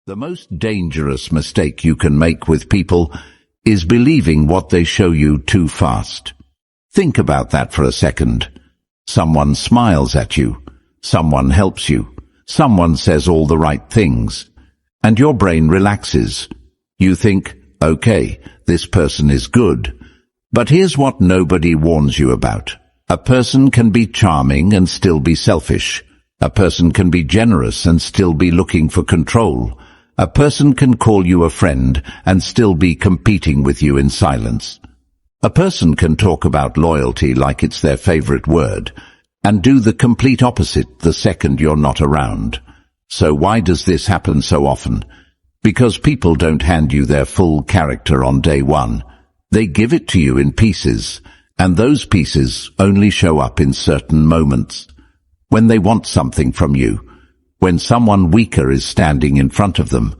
The most dangerous mistake you can make with people is believing what they show you too fast. Think about that for a second. Someone smiles at you. Someone helps you. Someone says all the right things. And your brain relaxes. You think, okay, this person is good. But here's what nobody warns you about. A person can be charming and still be selfish. A person can be generous and still be looking for control. A person can call you a friend and still be competing with you in silence. A person can talk about loyalty like it's their favorite word and do the complete opposite the second you're not around. So why does this happen so often? Because people don't hand you their full character on day one. They give it to you in pieces, and those pieces only show up in certain moments. When they want something from you, when someone weaker is standing in front of them,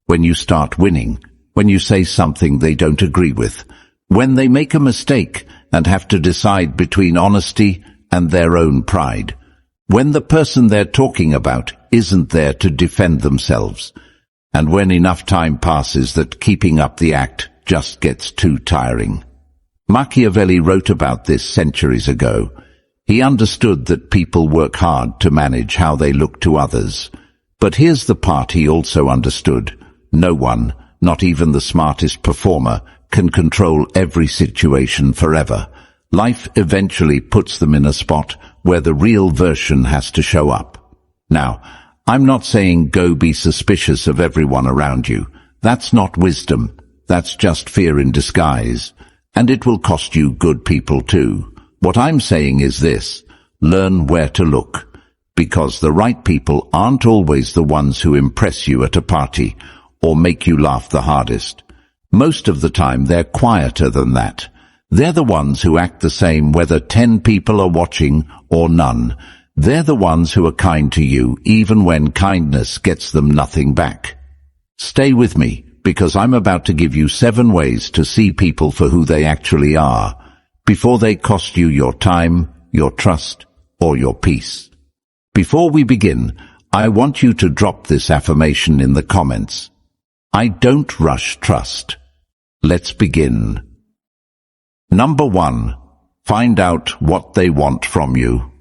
when you start winning, when you say something they don't agree with, when they make a mistake and have to decide between honesty and their own pride, when the person they're talking about isn't there to defend themselves, and when enough time passes that keeping up the act just gets too tiring. Machiavelli wrote about this centuries ago. He understood that people work hard to manage how they look to others. But here's the part he also understood. No one, not even the smartest performer, can control every situation forever. Life eventually puts them in a spot where the real version has to show up. Now, I'm not saying go be suspicious of everyone around you. That's not wisdom. That's just fear in disguise. And it will cost you good people too. What I'm saying is this: learn where to look, because the right people aren't always the ones who impress you at a party or make you laugh the hardest. Most of the time they're quieter than that. They're the ones who act the same whether 10 people are watching or none. They're the ones who are kind to you even when kindness gets them nothing back. Stay with me, because I'm about to give you 7 ways to see people for who they actually are, before they cost you your time, your trust, or your peace. Before we begin, I want you to drop this affirmation in the comments. I don't rush trust. Let's begin. Number 1. Find out what they want from you.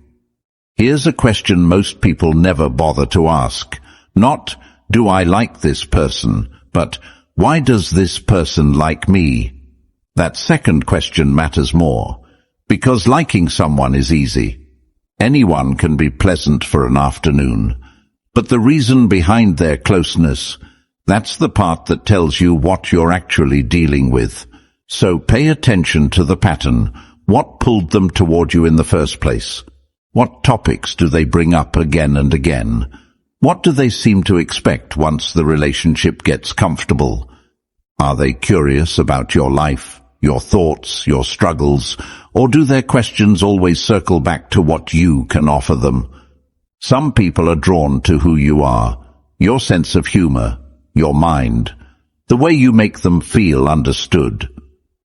Here's a question most people never bother to ask. Not, do I like this person, but why does this person like me? That second question matters more, because liking someone is easy. Anyone can be pleasant for an afternoon, but the reason behind their closeness, that's the part that tells you what you're actually dealing with. So pay attention to the pattern. What pulled them toward you in the first place? What topics do they bring up again and again? What do they seem to expect once the relationship gets comfortable? Are they curious about your life, your thoughts, your struggles, or do their questions always circle back to what you can offer them? Some people are drawn to who you are, your sense of humor, your mind, the way you make them feel understood.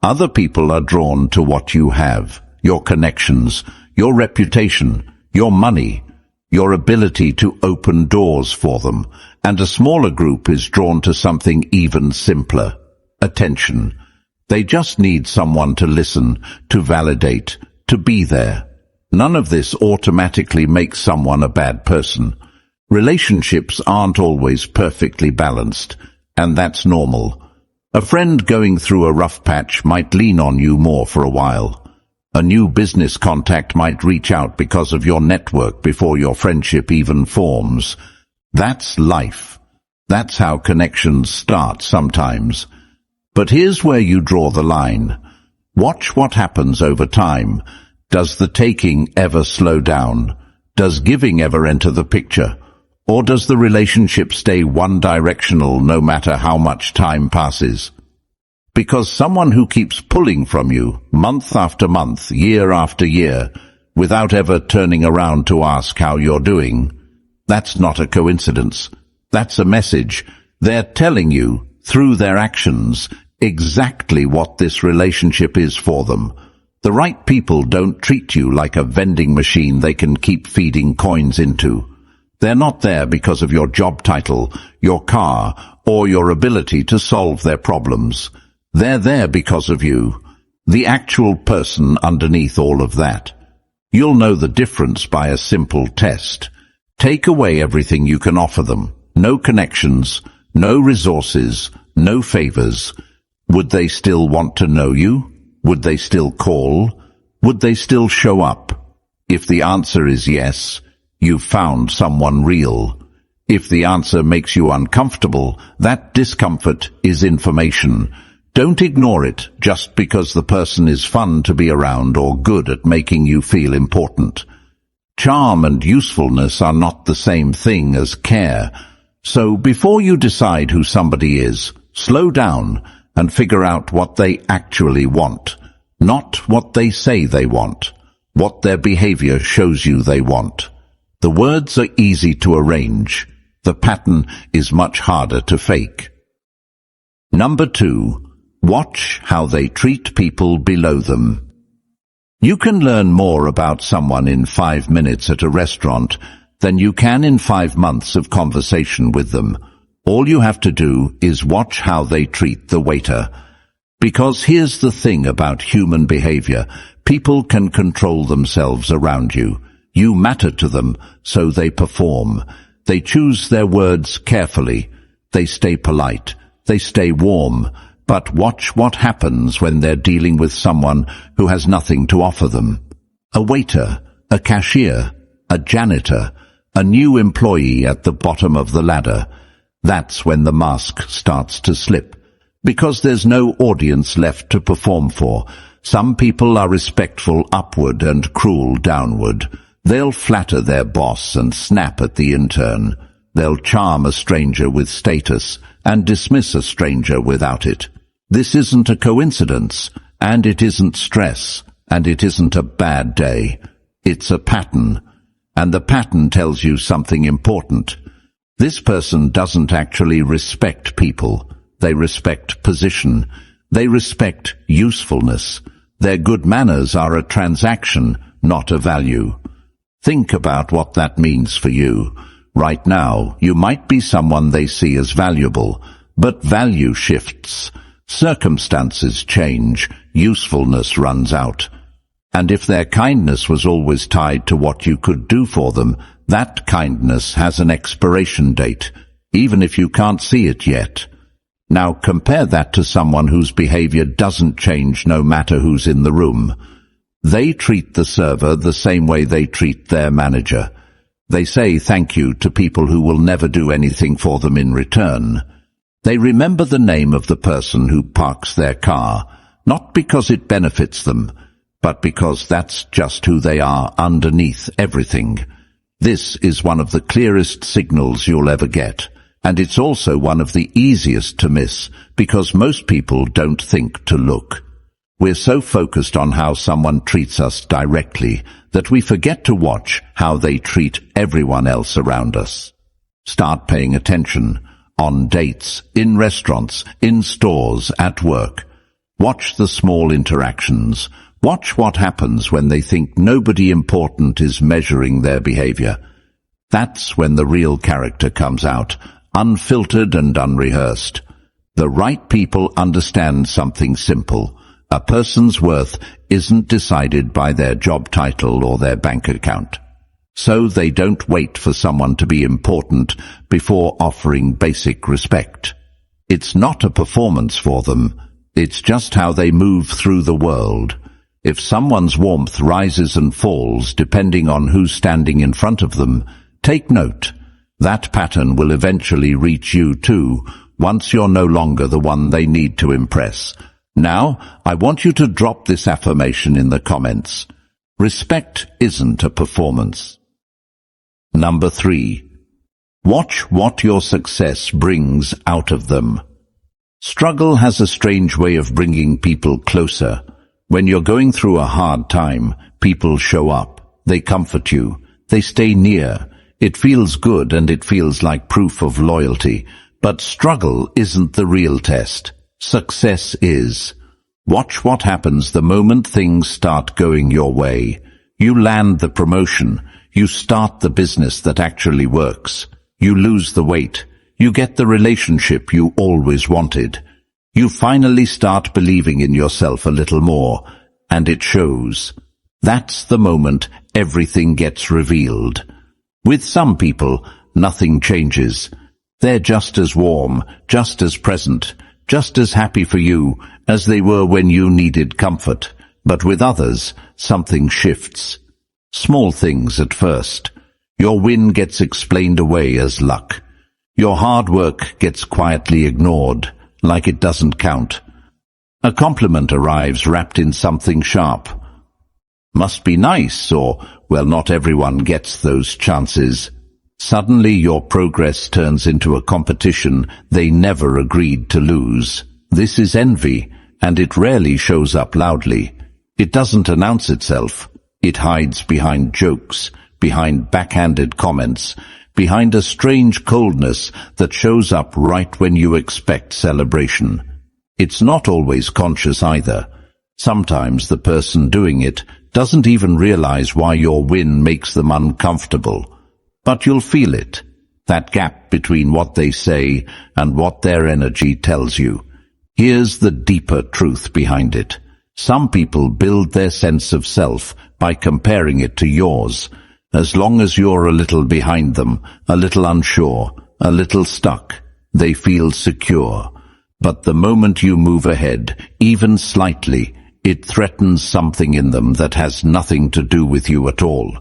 Other people are drawn to what you have, your connections, your reputation, your money, your ability to open doors for them, and a smaller group is drawn to something even simpler: attention. They just need someone to listen, to validate, to be there. None of this automatically makes someone a bad person. Relationships aren't always perfectly balanced, and that's normal. A friend going through a rough patch might lean on you more for a while. A new business contact might reach out because of your network before your friendship even forms. That's life. That's how connections start sometimes. But here's where you draw the line. Watch what happens over time. Does the taking ever slow down? Does giving ever enter the picture? Or does the relationship stay one-directional no matter how much time passes? Because someone who keeps pulling from you month after month, year after year, without ever turning around to ask how you're doing, that's not a coincidence. That's a message. They're telling you, through their actions, exactly what this relationship is for them. The right people don't treat you like a vending machine they can keep feeding coins into. They're not there because of your job title, your car, or your ability to solve their problems. They're there because of you, the actual person underneath all of that. You'll know the difference by a simple test. Take away everything you can offer them. No connections, no resources, no favors. Would they still want to know you? Would they still call? Would they still show up? If the answer is yes, you've found someone real. If the answer makes you uncomfortable, that discomfort is information. Don't ignore it just because the person is fun to be around or good at making you feel important. Charm and usefulness are not the same thing as care. So before you decide who somebody is, slow down and figure out what they actually want, not what they say they want, what their behavior shows you they want. The words are easy to arrange. The pattern is much harder to fake. Number 2. Watch how they treat people below them. You can learn more about someone in 5 minutes at a restaurant than you can in 5 months of conversation with them. All you have to do is watch how they treat the waiter. Because here's the thing about human behavior. People can control themselves around you. You matter to them, so they perform. They choose their words carefully. They stay polite. They stay warm. But watch what happens when they're dealing with someone who has nothing to offer them. A waiter, a cashier, a janitor, a new employee at the bottom of the ladder. That's when the mask starts to slip. Because there's no audience left to perform for. Some people are respectful upward and cruel downward. They'll flatter their boss and snap at the intern. They'll charm a stranger with status and dismiss a stranger without it. This isn't a coincidence, and it isn't stress, and it isn't a bad day. It's a pattern, and the pattern tells you something important. This person doesn't actually respect people. They respect position. They respect usefulness. Their good manners are a transaction, not a value. Think about what that means for you. Right now, you might be someone they see as valuable, but value shifts. Circumstances change. Usefulness runs out. And if their kindness was always tied to what you could do for them, that kindness has an expiration date, even if you can't see it yet. Now compare that to someone whose behavior doesn't change no matter who's in the room. They treat the server the same way they treat their manager. They say thank you to people who will never do anything for them in return. They remember the name of the person who parks their car, not because it benefits them, but because that's just who they are underneath everything. This is one of the clearest signals you'll ever get, and it's also one of the easiest to miss, because most people don't think to look. We're so focused on how someone treats us directly that we forget to watch how they treat everyone else around us. Start paying attention. On dates, in restaurants, in stores, at work. Watch the small interactions. Watch what happens when they think nobody important is measuring their behavior. That's when the real character comes out, unfiltered and unrehearsed. The right people understand something simple. A person's worth isn't decided by their job title or their bank account. So they don't wait for someone to be important before offering basic respect. It's not a performance for them. It's just how they move through the world. If someone's warmth rises and falls depending on who's standing in front of them, take note. That pattern will eventually reach you too, once you're no longer the one they need to impress. Now, I want you to drop this affirmation in the comments. Respect isn't a performance. Number 3. Watch what your success brings out of them. Struggle has a strange way of bringing people closer. When you're going through a hard time, people show up. They comfort you. They stay near. It feels good and it feels like proof of loyalty. But struggle isn't the real test. Success is. Watch what happens the moment things start going your way. You land the promotion. You start the business that actually works. You lose the weight. You get the relationship you always wanted. You finally start believing in yourself a little more, and it shows. That's the moment everything gets revealed. With some people, nothing changes. They're just as warm, just as present, just as happy for you as they were when you needed comfort. But with others, something shifts. Small things at first. Your win gets explained away as luck. Your hard work gets quietly ignored, like it doesn't count. A compliment arrives wrapped in something sharp. Must be nice, or, well, not everyone gets those chances. Suddenly your progress turns into a competition they never agreed to lose. This is envy, and it rarely shows up loudly. It doesn't announce itself. It hides behind jokes, behind backhanded comments, behind a strange coldness that shows up right when you expect celebration. It's not always conscious either. Sometimes the person doing it doesn't even realize why your win makes them uncomfortable. But you'll feel it, that gap between what they say and what their energy tells you. Here's the deeper truth behind it. Some people build their sense of self by comparing it to yours. As long as you're a little behind them, a little unsure, a little stuck, they feel secure. But the moment you move ahead, even slightly, it threatens something in them that has nothing to do with you at all.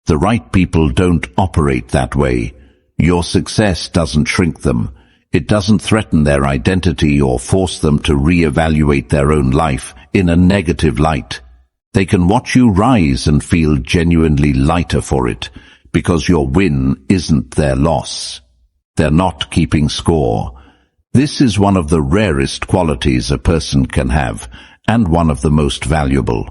The right people don't operate that way. Your success doesn't shrink them. It doesn't threaten their identity or force them to reevaluate their own life in a negative light. They can watch you rise and feel genuinely lighter for it, because your win isn't their loss. They're not keeping score. This is one of the rarest qualities a person can have, and one of the most valuable.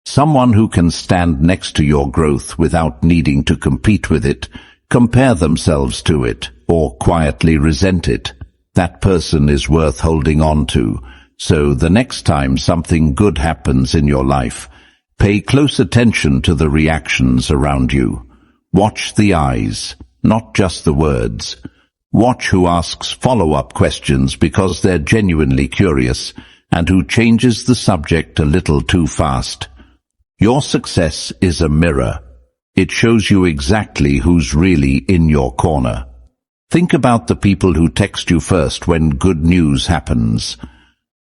Someone who can stand next to your growth without needing to compete with it, compare themselves to it, or quietly resent it. That person is worth holding on to. So the next time something good happens in your life, pay close attention to the reactions around you. Watch the eyes, not just the words. Watch who asks follow-up questions because they're genuinely curious, and who changes the subject a little too fast. Your success is a mirror. It shows you exactly who's really in your corner. Think about the people who text you first when good news happens.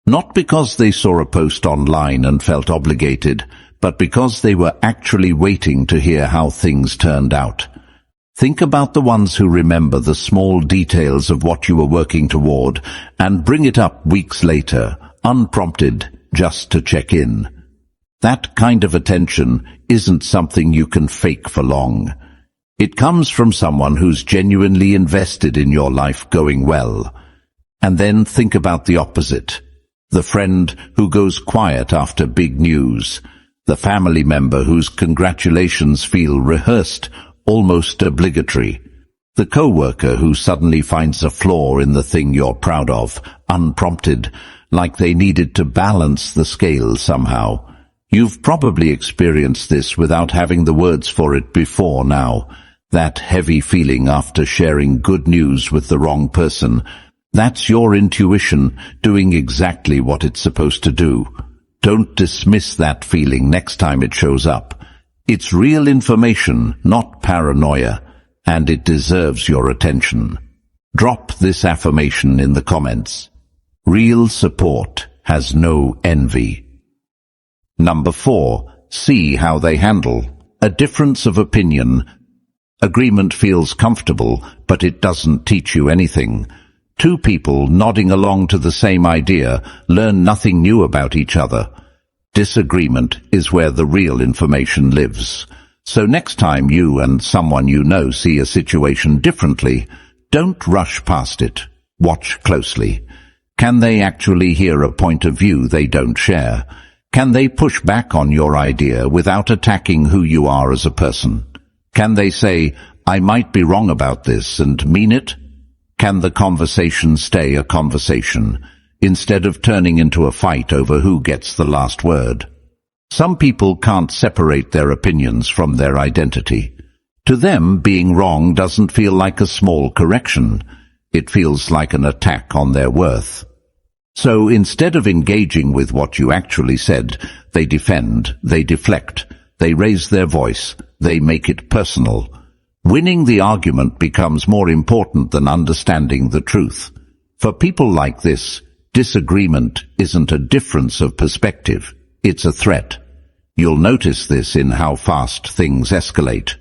Not because they saw a post online and felt obligated, but because they were actually waiting to hear how things turned out. Think about the ones who remember the small details of what you were working toward and bring it up weeks later, unprompted, just to check in. That kind of attention isn't something you can fake for long. It comes from someone who's genuinely invested in your life going well. And then think about the opposite. The friend who goes quiet after big news. The family member whose congratulations feel rehearsed, almost obligatory. The coworker who suddenly finds a flaw in the thing you're proud of, unprompted, like they needed to balance the scale somehow. You've probably experienced this without having the words for it before now. That heavy feeling after sharing good news with the wrong person. That's your intuition doing exactly what it's supposed to do. Don't dismiss that feeling next time it shows up. It's real information, not paranoia, and it deserves your attention. Drop this affirmation in the comments. Real support has no envy. Number 4. See how they handle. A difference of opinion. Agreement feels comfortable, but it doesn't teach you anything. Two people nodding along to the same idea learn nothing new about each other. Disagreement is where the real information lives. So next time you and someone you know see a situation differently, don't rush past it. Watch closely. Can they actually hear a point of view they don't share? Can they push back on your idea without attacking who you are as a person? Can they say, I might be wrong about this, and mean it? Can the conversation stay a conversation, instead of turning into a fight over who gets the last word? Some people can't separate their opinions from their identity. To them, being wrong doesn't feel like a small correction. It feels like an attack on their worth. So instead of engaging with what you actually said, they defend, they deflect, they raise their voice, they make it personal. Winning the argument becomes more important than understanding the truth. For people like this, disagreement isn't a difference of perspective, it's a threat. You'll notice this in how fast things escalate.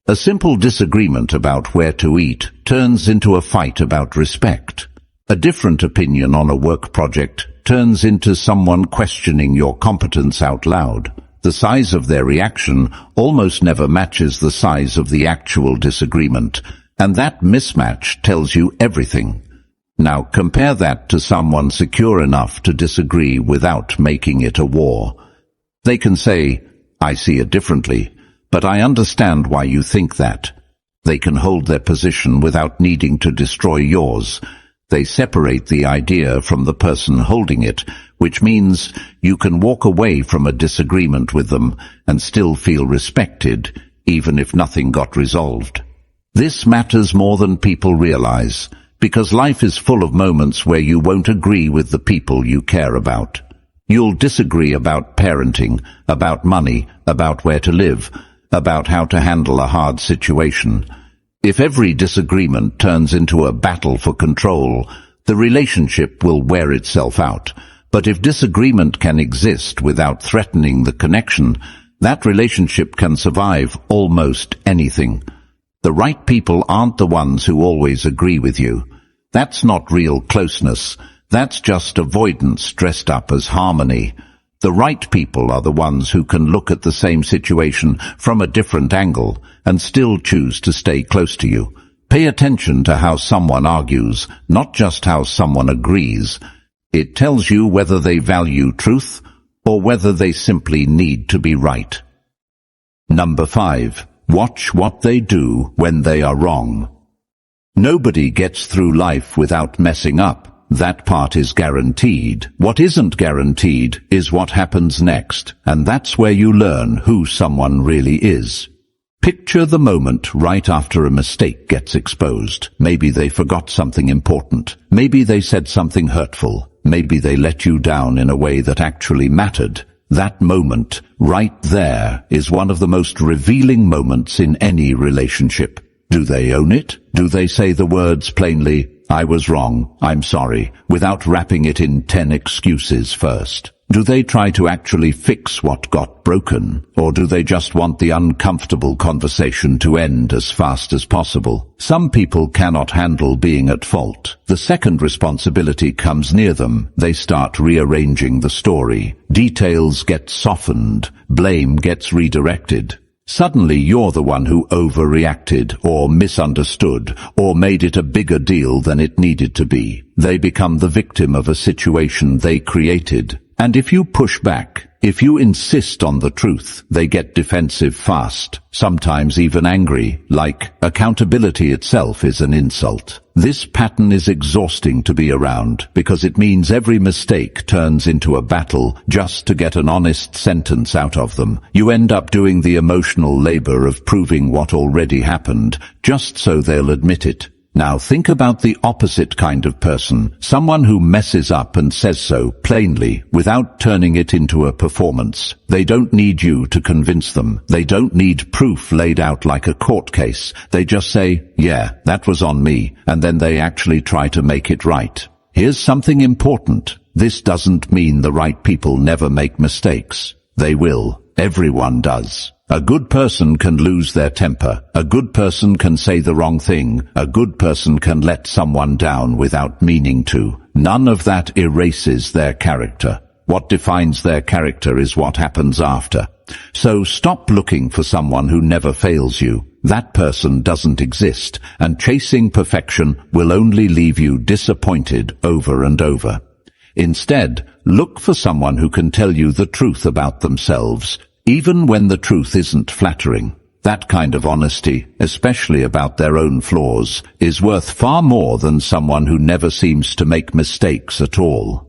A simple disagreement about where to eat turns into a fight about respect. A different opinion on a work project turns into someone questioning your competence out loud. The size of their reaction almost never matches the size of the actual disagreement, and that mismatch tells you everything. Now compare that to someone secure enough to disagree without making it a war. They can say, "I see it differently, but I understand why you think that." They can hold their position without needing to destroy yours. They separate the idea from the person holding it, which means you can walk away from a disagreement with them and still feel respected, even if nothing got resolved. This matters more than people realize, because life is full of moments where you won't agree with the people you care about. You'll disagree about parenting, about money, about where to live, about how to handle a hard situation. If every disagreement turns into a battle for control, the relationship will wear itself out. But if disagreement can exist without threatening the connection, that relationship can survive almost anything. The right people aren't the ones who always agree with you. That's not real closeness. That's just avoidance dressed up as harmony. The right people are the ones who can look at the same situation from a different angle and still choose to stay close to you. Pay attention to how someone argues, not just how someone agrees. It tells you whether they value truth or whether they simply need to be right. Number 5. Watch what they do when they are wrong. Nobody gets through life without messing up. That part is guaranteed. What isn't guaranteed is what happens next, and that's where you learn who someone really is. Picture the moment right after a mistake gets exposed. Maybe they forgot something important. Maybe they said something hurtful. Maybe they let you down in a way that actually mattered. That moment, right there, is one of the most revealing moments in any relationship. Do they own it? Do they say the words plainly, "I was wrong, I'm sorry," without wrapping it in 10 excuses first? Do they try to actually fix what got broken, or do they just want the uncomfortable conversation to end as fast as possible? Some people cannot handle being at fault. The second responsibility comes near them. They start rearranging the story. Details get softened. Blame gets redirected. Suddenly you're the one who overreacted or misunderstood or made it a bigger deal than it needed to be. They become the victim of a situation they created. And if you push back, if you insist on the truth, they get defensive fast, sometimes even angry, like accountability itself is an insult. This pattern is exhausting to be around because it means every mistake turns into a battle just to get an honest sentence out of them. You end up doing the emotional labor of proving what already happened, just so they'll admit it. Now think about the opposite kind of person, someone who messes up and says so plainly, without turning it into a performance. They don't need you to convince them. They don't need proof laid out like a court case. They just say, "Yeah, that was on me," and then they actually try to make it right. Here's something important. This doesn't mean the right people never make mistakes. They will. Everyone does. A good person can lose their temper. A good person can say the wrong thing. A good person can let someone down without meaning to. None of that erases their character. What defines their character is what happens after. So stop looking for someone who never fails you. That person doesn't exist, and chasing perfection will only leave you disappointed over and over. Instead, look for someone who can tell you the truth about themselves, even when the truth isn't flattering. That kind of honesty, especially about their own flaws, is worth far more than someone who never seems to make mistakes at all.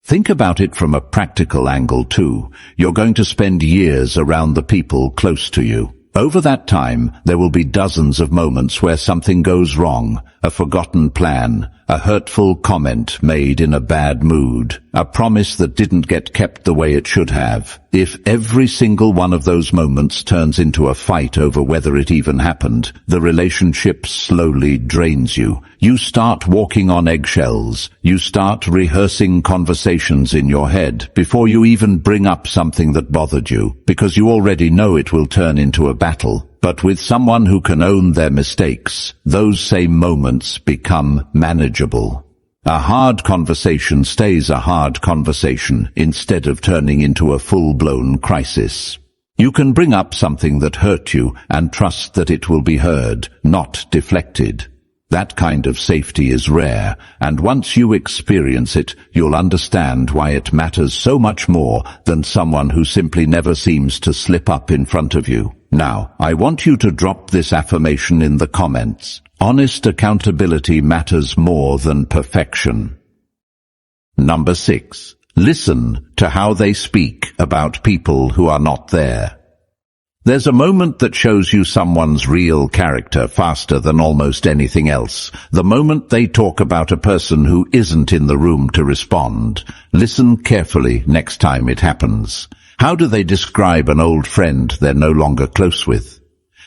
Think about it from a practical angle too. You're going to spend years around the people close to you. Over that time, there will be dozens of moments where something goes wrong, a forgotten plan, a hurtful comment made in a bad mood, a promise that didn't get kept the way it should have. If every single one of those moments turns into a fight over whether it even happened, the relationship slowly drains you. You start walking on eggshells. You start rehearsing conversations in your head before you even bring up something that bothered you, because you already know it will turn into a battle. But with someone who can own their mistakes, those same moments become manageable. A hard conversation stays a hard conversation instead of turning into a full-blown crisis. You can bring up something that hurt you and trust that it will be heard, not deflected. That kind of safety is rare, and once you experience it, you'll understand why it matters so much more than someone who simply never seems to slip up in front of you. Now, I want you to drop this affirmation in the comments. Honest accountability matters more than perfection. Number 6. Listen to how they speak about people who are not there. There's a moment that shows you someone's real character faster than almost anything else. The moment they talk about a person who isn't in the room to respond. Listen carefully next time it happens. How do they describe an old friend they're no longer close with?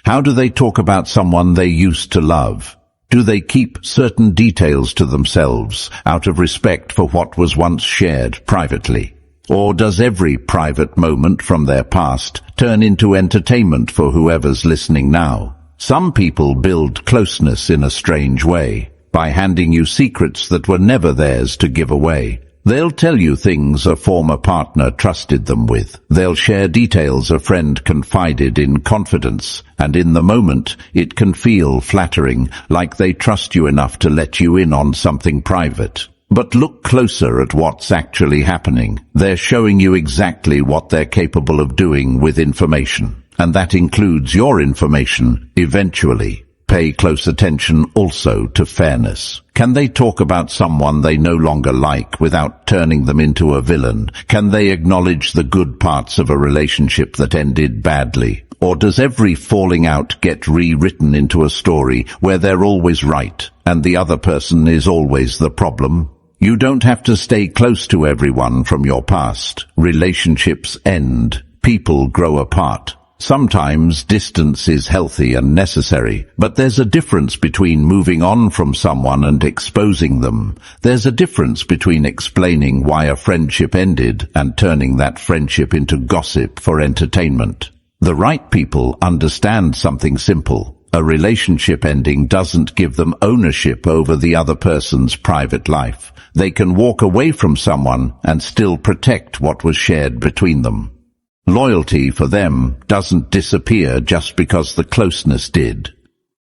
How do they talk about someone they used to love? Do they keep certain details to themselves out of respect for what was once shared privately? Or does every private moment from their past turn into entertainment for whoever's listening now? Some people build closeness in a strange way, by handing you secrets that were never theirs to give away. They'll tell you things a former partner trusted them with. They'll share details a friend confided in confidence, and in the moment, it can feel flattering, like they trust you enough to let you in on something private. But look closer at what's actually happening. They're showing you exactly what they're capable of doing with information, and that includes your information, eventually. Pay close attention also to fairness. Can they talk about someone they no longer like without turning them into a villain? Can they acknowledge the good parts of a relationship that ended badly? Or does every falling out get rewritten into a story where they're always right and the other person is always the problem? You don't have to stay close to everyone from your past. Relationships end. People grow apart. Sometimes distance is healthy and necessary, but there's a difference between moving on from someone and exposing them. There's a difference between explaining why a friendship ended and turning that friendship into gossip for entertainment. The right people understand something simple. A relationship ending doesn't give them ownership over the other person's private life. They can walk away from someone and still protect what was shared between them. Loyalty for them doesn't disappear just because the closeness did.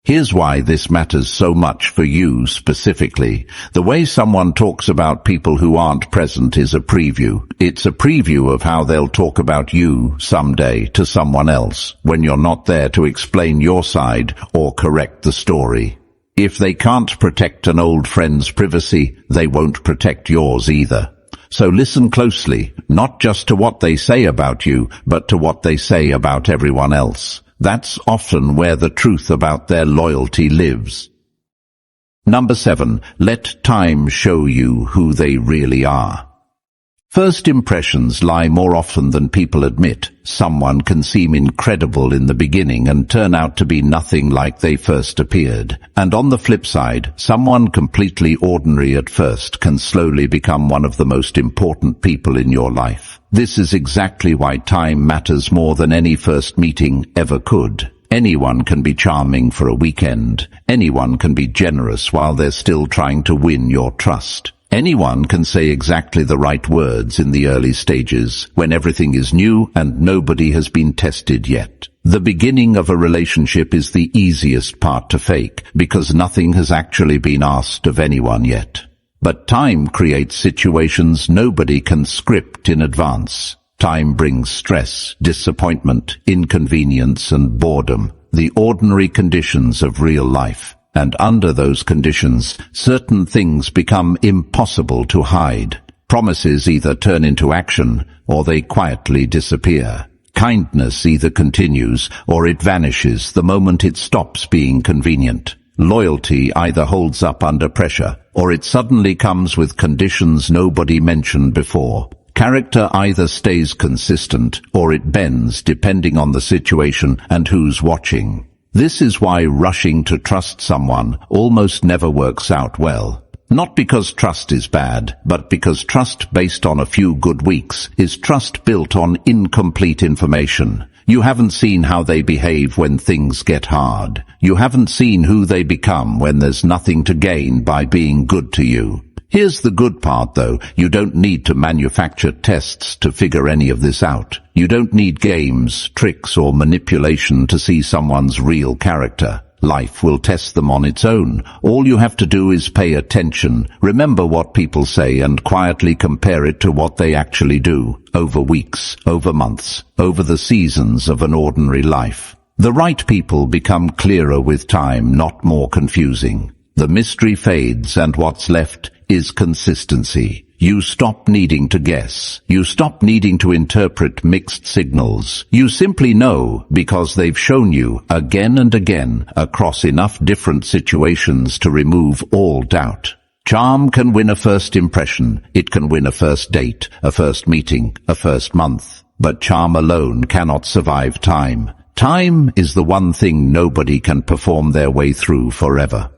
Here's why this matters so much for you specifically. The way someone talks about people who aren't present is a preview. It's a preview of how they'll talk about you someday to someone else when you're not there to explain your side or correct the story. If they can't protect an old friend's privacy, they won't protect yours either. So listen closely, not just to what they say about you, but to what they say about everyone else. That's often where the truth about their loyalty lives. Number 7. Let time show you who they really are. First impressions lie more often than people admit. Someone can seem incredible in the beginning and turn out to be nothing like they first appeared. And on the flip side, someone completely ordinary at first can slowly become one of the most important people in your life. This is exactly why time matters more than any first meeting ever could. Anyone can be charming for a weekend. Anyone can be generous while they're still trying to win your trust. Anyone can say exactly the right words in the early stages, when everything is new and nobody has been tested yet. The beginning of a relationship is the easiest part to fake, because nothing has actually been asked of anyone yet. But time creates situations nobody can script in advance. Time brings stress, disappointment, inconvenience, and boredom, the ordinary conditions of real life. And under those conditions, certain things become impossible to hide. Promises either turn into action, or they quietly disappear. Kindness either continues or it vanishes the moment it stops being convenient. Loyalty either holds up under pressure or it suddenly comes with conditions nobody mentioned before. Character either stays consistent or it bends depending on the situation and who's watching. This is why rushing to trust someone almost never works out well. Not because trust is bad, but because trust based on a few good weeks is trust built on incomplete information. You haven't seen how they behave when things get hard. You haven't seen who they become when there's nothing to gain by being good to you. Here's the good part though, you don't need to manufacture tests to figure any of this out. You don't need games, tricks or manipulation to see someone's real character. Life will test them on its own. All you have to do is pay attention, remember what people say and quietly compare it to what they actually do, over weeks, over months, over the seasons of an ordinary life. The right people become clearer with time, not more confusing. The mystery fades and what's left is consistency. You stop needing to guess. You stop needing to interpret mixed signals. You simply know because they've shown you again and again across enough different situations to remove all doubt. Charm can win a first impression. It can win a first date, a first meeting, a first month. But charm alone cannot survive time. Time is the one thing nobody can perform their way through forever.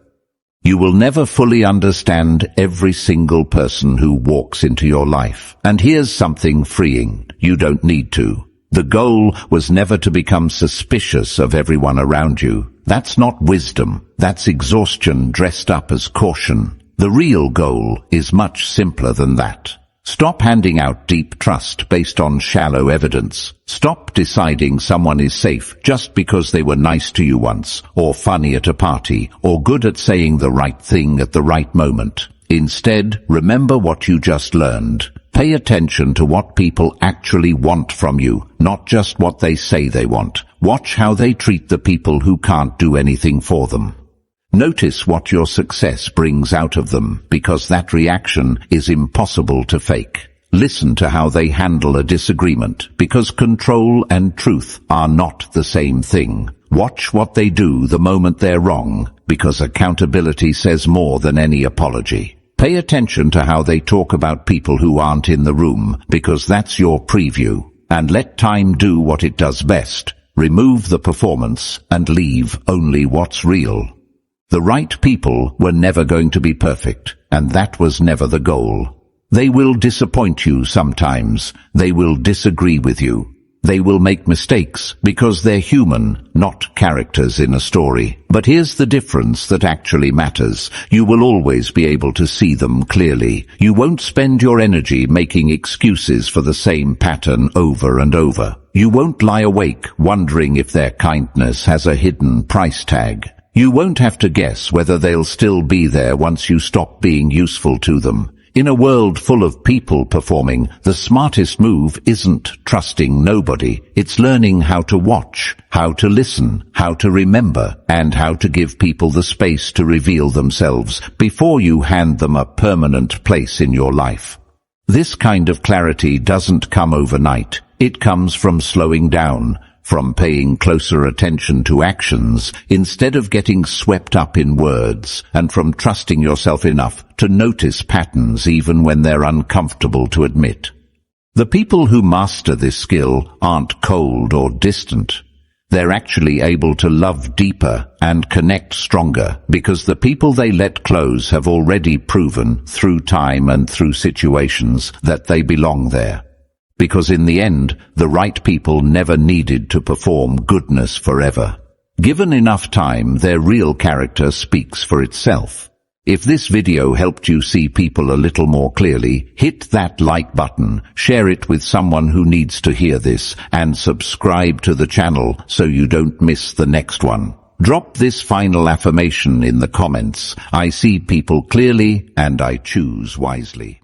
You will never fully understand every single person who walks into your life. And here's something freeing. You don't need to. The goal was never to become suspicious of everyone around you. That's not wisdom. That's exhaustion dressed up as caution. The real goal is much simpler than that. Stop handing out deep trust based on shallow evidence. Stop deciding someone is safe just because they were nice to you once, or funny at a party, or good at saying the right thing at the right moment. Instead, remember what you just learned. Pay attention to what people actually want from you, not just what they say they want. Watch how they treat the people who can't do anything for them. Notice what your success brings out of them, because that reaction is impossible to fake. Listen to how they handle a disagreement, because control and truth are not the same thing. Watch what they do the moment they're wrong, because accountability says more than any apology. Pay attention to how they talk about people who aren't in the room, because that's your preview. And let time do what it does best. Remove the performance and leave only what's real. The right people were never going to be perfect, and that was never the goal. They will disappoint you sometimes. They will disagree with you. They will make mistakes because they're human, not characters in a story. But here's the difference that actually matters. You will always be able to see them clearly. You won't spend your energy making excuses for the same pattern over and over. You won't lie awake wondering if their kindness has a hidden price tag. You won't have to guess whether they'll still be there once you stop being useful to them. In a world full of people performing, the smartest move isn't trusting nobody. It's learning how to watch, how to listen, how to remember, and how to give people the space to reveal themselves before you hand them a permanent place in your life. This kind of clarity doesn't come overnight. It comes from slowing down, from paying closer attention to actions instead of getting swept up in words, and from trusting yourself enough to notice patterns even when they're uncomfortable to admit. The people who master this skill aren't cold or distant. They're actually able to love deeper and connect stronger because the people they let close have already proven through time and through situations that they belong there. Because in the end, the right people never needed to perform goodness forever. Given enough time, their real character speaks for itself. If this video helped you see people a little more clearly, hit that like button, share it with someone who needs to hear this, and subscribe to the channel so you don't miss the next one. Drop this final affirmation in the comments. I see people clearly and I choose wisely.